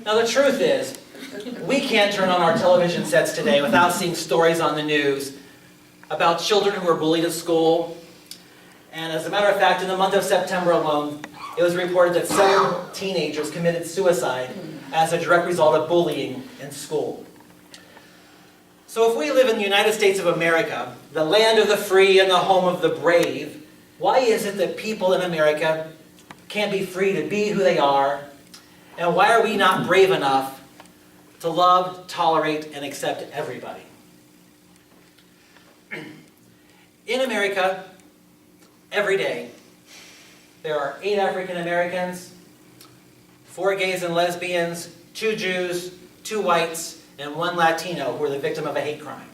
Now the truth is, we can't turn on our television sets today without seeing stories on the news about children who were bullied at school. And as a matter of fact, in the month of September alone, it was reported that 7 teenagers committed suicide as a direct result of bullying in school. So if we live in the United States of America, the land of the free and the home of the brave, why is it that people in America can't be free to be who they are? And why are we not brave enough to love, tolerate, and accept everybody? In America, every day, there are 8 African Americans, 4 gays and lesbians, 2 Jews, 2 whites, and 1 Latino who are the victim of a hate crime.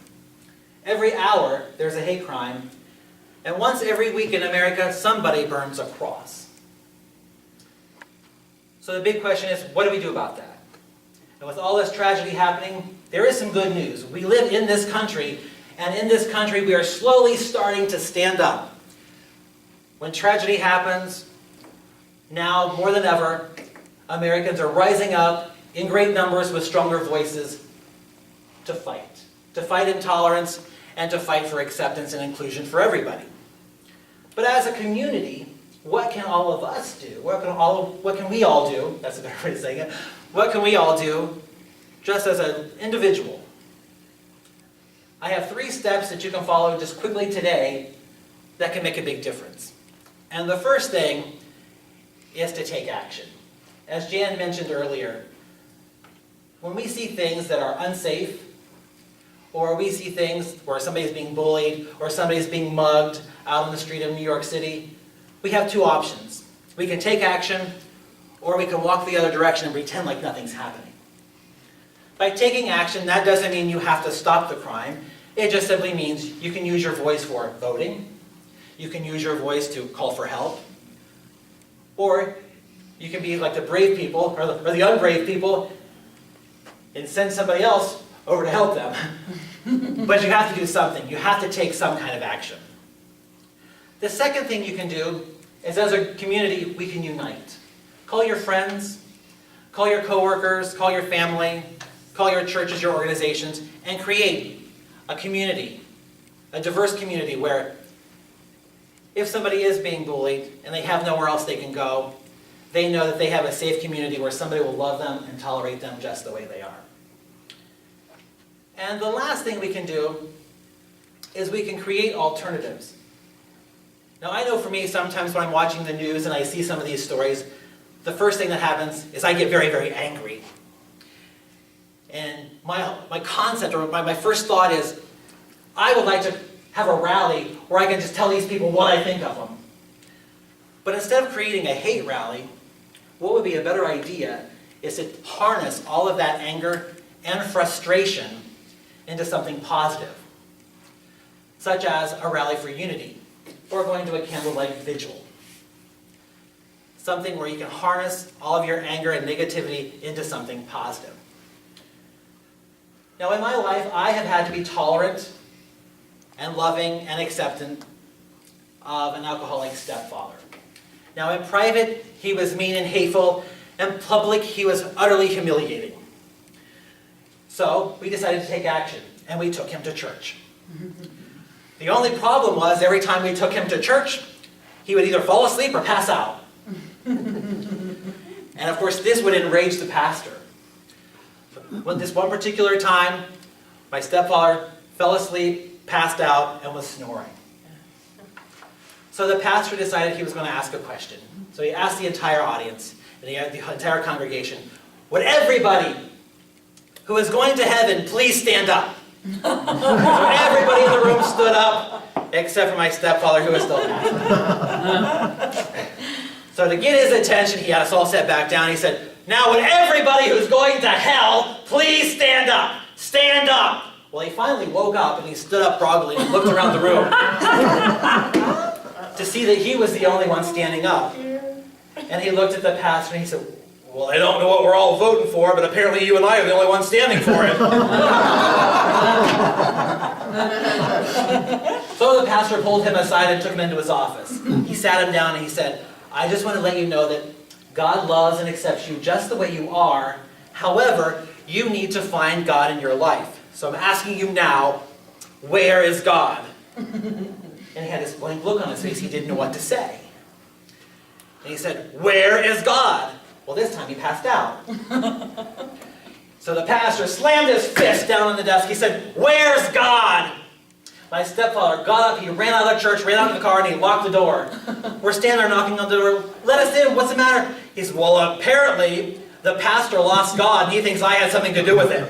Every hour, there's a hate crime, and once every week in America, somebody burns a cross. So the big question is, what do we do about that? And with all this tragedy happening, there is some good news. We live in this country, and in this country we are slowly starting to stand up. When tragedy happens, now more than ever, Americans are rising up in great numbers with stronger voices to fight intolerance and to fight for acceptance and inclusion for everybody. But as a community, what can all of us do? What can we all do? That's a better way of saying it. What can we all do just as an individual? I have 3 steps that you can follow just quickly today that can make a big difference. And the first thing is to take action. As Jan mentioned earlier, when we see things that are unsafe, or we see things where somebody's being bullied, or somebody's being mugged out on the street of New York City, we have 2 options. We can take action, or we can walk the other direction and pretend like nothing's happening. By taking action, that doesn't mean you have to stop the crime. It just simply means you can use your voice for voting, you can use your voice to call for help, or you can be like the brave people, or the unbrave people, and send somebody else over to help them. But you have to do something. You have to take some kind of action. The second thing you can do is, as a community, we can unite. Call your friends, call your coworkers, call your family, call your churches, your organizations, and create a community, a diverse community where if somebody is being bullied and they have nowhere else they can go, they know that they have a safe community where somebody will love them and tolerate them just the way they are. And the last thing we can do is we can create alternatives. Now I know for me, sometimes when I'm watching the news and I see some of these stories, the first thing that happens is I get very, very angry. And my concept, or my first thought is, I would like to have a rally where I can just tell these people what I think of them. But instead of creating a hate rally, what would be a better idea is to harness all of that anger and frustration into something positive, such as a rally for unity, or going to a candlelight vigil. Something where you can harness all of your anger and negativity into something positive. Now in my life, I have had to be tolerant and loving and acceptant of an alcoholic stepfather. Now in private, he was mean and hateful. In public, he was utterly humiliating. So we decided to take action, and we took him to church. The only problem was, every time we took him to church, he would either fall asleep or pass out. And of course, this would enrage the pastor. But this one particular time, my stepfather fell asleep, passed out, and was snoring. So the pastor decided he was going to ask a question. So he asked the entire audience, and the entire congregation, would everybody who is going to heaven please stand up? So everybody in the room stood up, except for my stepfather, who was still passed out. So to get his attention, he had us all set back down. He said, now would everybody who's going to hell please stand up? Stand up! Well, he finally woke up and he stood up groggily and looked around the room to see that he was the only one standing up. And he looked at the pastor and he said, well, I don't know what we're all voting for, but apparently you and I are the only ones standing for it. So the pastor pulled him aside and took him into his office. He sat him down and he said, I just want to let you know that God loves and accepts you just the way you are. However, you need to find God in your life. So I'm asking you now, where is God? And he had this blank look on his face. He didn't know what to say. And he said, where is God? Well, this time he passed out. So the pastor slammed his fist down on the desk. He said, where's God? My stepfather got up, he ran out of the church, ran out of the car, and he locked the door. We're standing there knocking on the door. Let us in, what's the matter? He said, well, apparently the pastor lost God, and he thinks I had something to do with it.